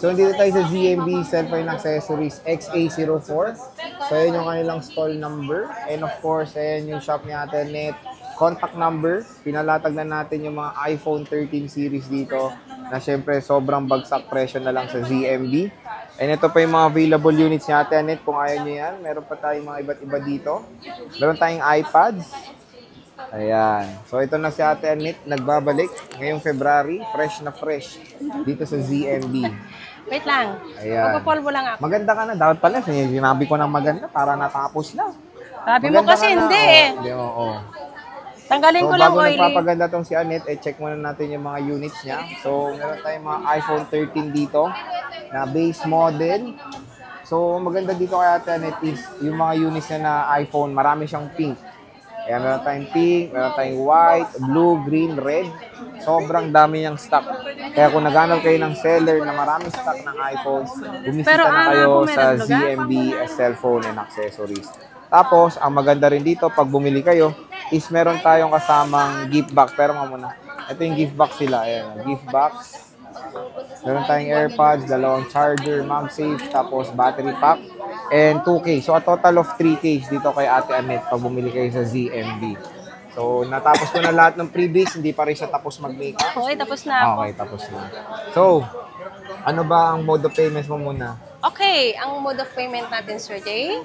So, dito tayo sa ZMB Cellphone Accessories XA04. So, ayan yung kanilang stall number. And of course, ayan yung shop ni Ate Net. Contact number. Pinalatag na natin yung mga iPhone 13 series dito na syempre sobrang bagsak presyo na lang sa ZMB. And ito pa yung mga available units ni Ate Net. Kung ayaw nyo yan, meron pa tayong mga iba't iba dito. Meron tayong iPads. Ayan. So, ito na si Ate Annette, nagbabalik ngayong February, fresh na fresh, dito sa ZMB. Wait lang. Ayan. Magpapolvo lang ako. Maganda ka na. Dapat pala, sinabi ko ng maganda para natapos na. Sabi mo kasi hindi eh. Oo. Tanggalin ko lang bago oily. nagpapaganda tong si Annette, check muna natin yung mga units niya. So, meron tayong mga iPhone 13 dito na base model. So, maganda dito kay Ate Annette is yung mga units niya na iPhone, marami siyang pink. Ayan, meron tayong pink, meron tayong white, blue, green, red. Sobrang dami niyang stock. Kaya kung naghanap kayo ng seller na maraming stock ng iPhones, bumisita na kayo sa ZMB Cellphone and Accessories. Tapos, ang maganda rin dito, pag bumili kayo, is meron tayong kasamang gift box. Pero nga muna, ito yung gift box sila. Ayan, gift box. Meron tayong AirPods, dalawang charger, MagSafe, tapos battery pack, and 2 case. So, a total of 3 case dito kay Ate Annette pag bumili kayo sa ZMB. So, natapos ko na lahat ng freebies. Hindi pa rin siya tapos mag-makeup. Okay, tapos na ako. Okay, tapos na. So, ano ba ang mode of payments mo muna? Okay, ang mode of payment natin, Sir Jay.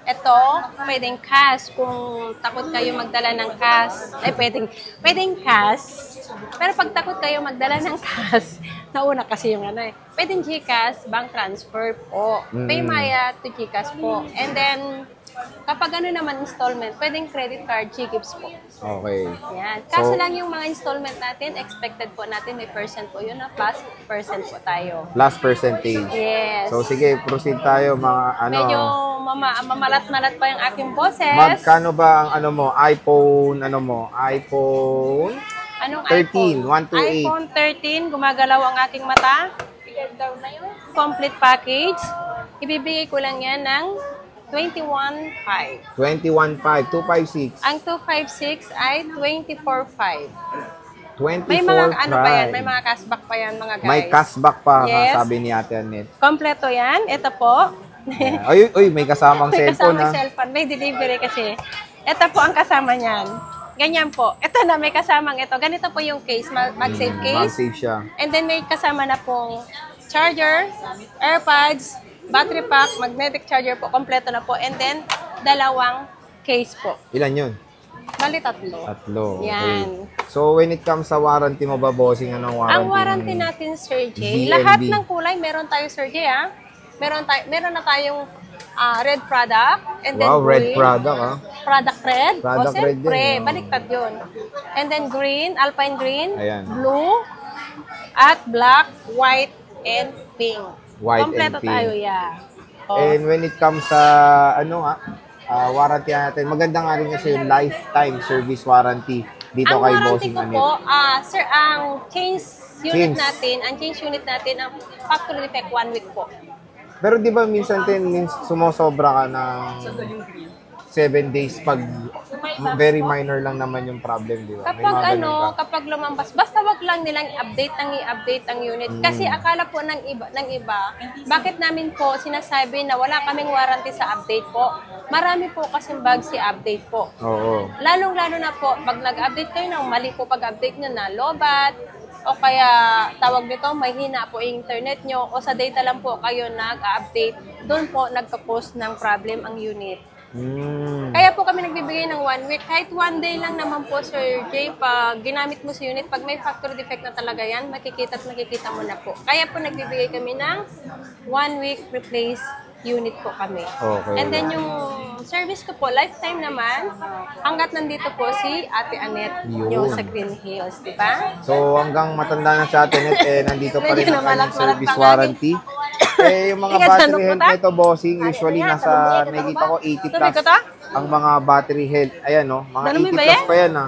Ito, pwedeng cash. Kung takot kayo magdala ng cash, ay pwedeng cash. Pero pag takot kayo magdala ng cash, nauna kasi yung ano eh. Pwedeng GCash, bank transfer po. Paymaya to GCash po. And then, kapag ano naman installment, pwedeng credit card, GGives po. Okay. Yan. Kaso lang yung mga installment natin, expected po natin, may percent po yun na plus percent po tayo. Last percentage. Yes. So, sige, proceed tayo mga ano. Medyo mamalat-malat pa yung aking boses. Magkano ba ang ano mo? iPhone, iPhone? Anong 13, iPhone? 128. iPhone 13, gumagalaw ang aking mata. Complete package. Ibibigay ko lang yan ng 21.5. 21.5, 256. Ang 256 ay 24.5. 24 May mga ano pa yan, may mga cashback pa yan mga guys. May cashback pa, Yes. sabi ni Ate Annette. Kompleto yan. Ito po. Uy, may kasamang May cellphone kasama cellphone. May delivery kasi. Ito po ang kasama niyan. Ganyan po. Ito na, may kasamang ito. Ganito po yung case, MagSafe case. MagSafe siya. And then may kasama na pong charger, AirPods, battery pack, magnetic charger po. Kompleto na po. And then, dalawang case po. Ilan yun? Bali, tatlo. Tatlo. Yan. Okay. So, when it comes sa warranty mo ba, bossing, anong warranty? Ang warranty natin, Sir Jay, ZMB. lahat ng kulay, meron tayo, Sir Jay, ha? Meron na tayong red product, and then Wow, red green. product, ha? Product red. Product o, red siyempre, din, oh. baliktad yun. And then green, alpine green, Ayan. blue, at black, white, and pink. White Kompleto and pink. tayo, yeah. Oh. And when it comes sa, warranty natin, maganda nga rin kasi yung lifetime service warranty dito Ang kay warranty Bossing ko Annette. po, sir, ang change unit Change. natin, ang factory defect 1 week po. Pero di ba minsan sumosobra ka ng 7 days pag very minor lang naman yung problem, di ba? May mga ganun ka. Kapag lumampas, basta wag lang nilang i-update ang unit. Kasi akala po ng iba, bakit namin po sinasabi na wala kaming warranty sa update po? Marami po kasing bugs si update po. Oo. Lalong-lalo na po, pag nag-update kayo ng mali po pag-update nyo na lobat, o kaya tawag nito, may hina po yung internet nyo, o sa data lang po kayo nag-update, doon po nagka-post ng problem ang unit. Kaya po kami nagbibigay ng 1 week. Kahit 1 day lang naman po, Sir Jay, pag ginamit mo sa unit, pag may factory defect na talaga yan, makikita mo na po. Kaya po nagbibigay kami ng 1 week replace unit po kami. Okay. And then yung service ko po, lifetime naman, hanggat nandito po si Ate Annette Yun. yung sa Green Hills, di ba? So hanggang matanda na si Ate Annette, nandito pa rin Medyo ang kanyang namalat-malat service pa warranty. Yung mga Ika, battery tanong health ko ta? nito, bossing, usually nasa, nakikita ko 80 Sabi plus ko ta? ang mga battery health. Ayan, no? Mga Ganun 80 ba plus yan? pa yan, ha?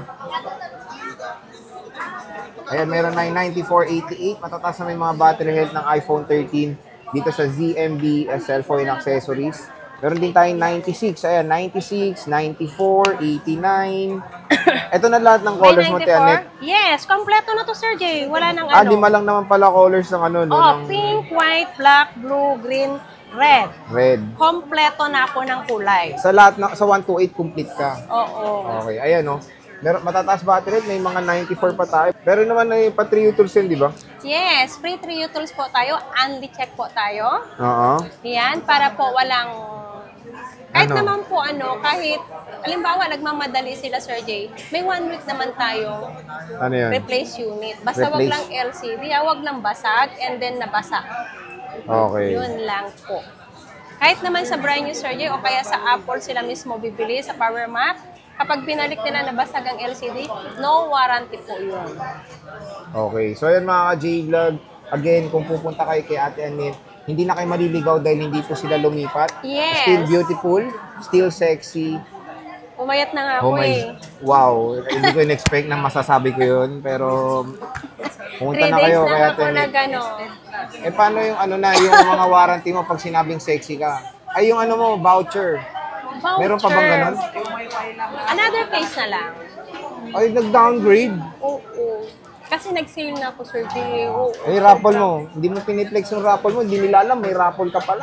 Ayan, meron na yung 9488. Matataas na may mga battery health ng iPhone 13 dito sa ZMB Cellphone Accessories. Meron din tayong 96. Ayan, 96, 94, 89. Ito na lahat ng colors mo, Ate Anet. Yes, kompleto na to, Sir Jay. Wala nang Ah, 5 lang naman pala colors ng ano, no? Oh, ng pink, white, black, blue, green, red. red. Kompleto na ako ng kulay. Sa lahat, sa 1 to 8, complete ka. Oo. Okay, ayan, no? Meron, matataas battery rate, may mga 94 pa tayo. Pero naman ay pa 3 utils yun, di ba? Yes, free 3 utils po tayo. Only check po tayo. Oo. Yan, para po walang... Kahit Ano? naman po kahit, halimbawa, nagmamadali sila, Sir Jay, may 1 week naman tayo Ano yan? replace unit. Basta wag Replace. lang LCD, wag lang basag, and then nabasa. Okay. Yun lang po. Kahit naman sa brand new, Sir Jay, o kaya sa Apple sila mismo bibili, sa Power Mac, kapag binalik nila na basag ang LCD, no warranty po yun. Okay. So, ayan mga ka-J-Vlog. Again, kung pupunta kayo kay Ate Anet, hindi na kayo maliligaw dahil hindi po sila lumipat. Yes. Still beautiful, still sexy. Umayat na nga Oh ako my, wow. Hindi ko in-expect na masasabi ko yun. Pero, 3 pumunta na days kayo na kay Ate ako Anet. nagano. Eh, paano yung ano na, yung mga warranty mo pag sinabing sexy ka? Ay, yung ano mo, voucher. Meron pa bang ganun? Another case na lang. Ay, nag-downgrade. Oo. Kasi nag-sale na ako, Sir Jay. Oo. Eh, raffle mo. Hindi mo piniplex yung raffle mo. Hindi nila alam, may raffle ka pala.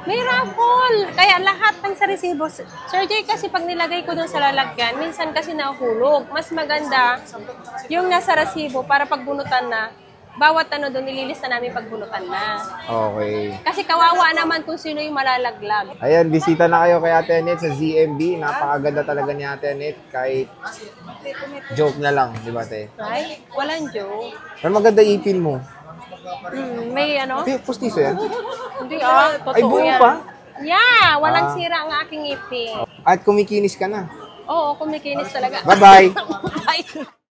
May raffle! Kaya lahat ng sa resibo. Sir Jay, kasi pag nilagay ko dun sa lalagyan, minsan kasi nahulog. Mas maganda yung nasa resibo para pagbunutan na, bawat doon nililista namin pagbunutan na. Okay. Kasi kawawa naman kung sino yung malalaglag. Ayan, bisita na kayo kay Ate Anet sa ZMB. Napakaganda talaga ni Ate Anet. Kahit joke na lang, di ba, Ate? Right? Walang joke. Pero maganda ipin mo. May ano? Pustiso yan. Hindi totoo Ay, buo yan. pa? Yeah, walang sira ang aking ipin. At kumikinis ka na. Oo, kumikinis talaga. Bye-bye! Bye!